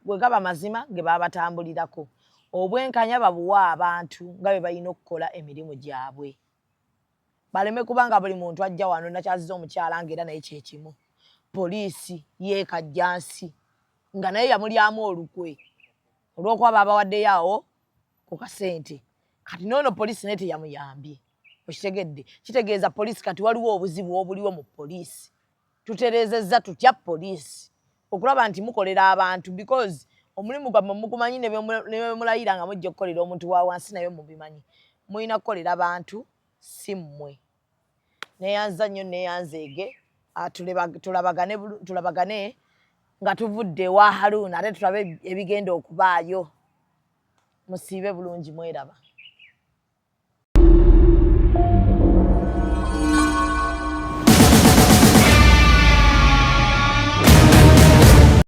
bwe gaba mazima ge babatambulirako obwenkanya babuwa abantu nga bwe balina okukola emirimu gyabwe baleme kubanga buli muntu ajja wano nakyaziza omukyala ng'era naye kyekimu poliisi yeekajjansi nga naye yamulyamu olukwe olw'okuba babawaddeyo awo ku kasente kati noono poliisi naye teyamuyambye okitegedde kitegeeza poliisi kati waliwo obuzibu obuliwo mu poliisi tutereezezza tutya poliisi okulaba nti mukolera abantu because omulimu gwammwe mugumanyi ne bemulayira nga mujja okukolera omuntu wa wansi naye mubimanyi mulina kukolera abantu si mmwe neeyanza nnyo neeyanzeege tulabagane nga tuvudde wa Haruna ate tulabe ebigenda okubaayo musiibe bulungi mweraba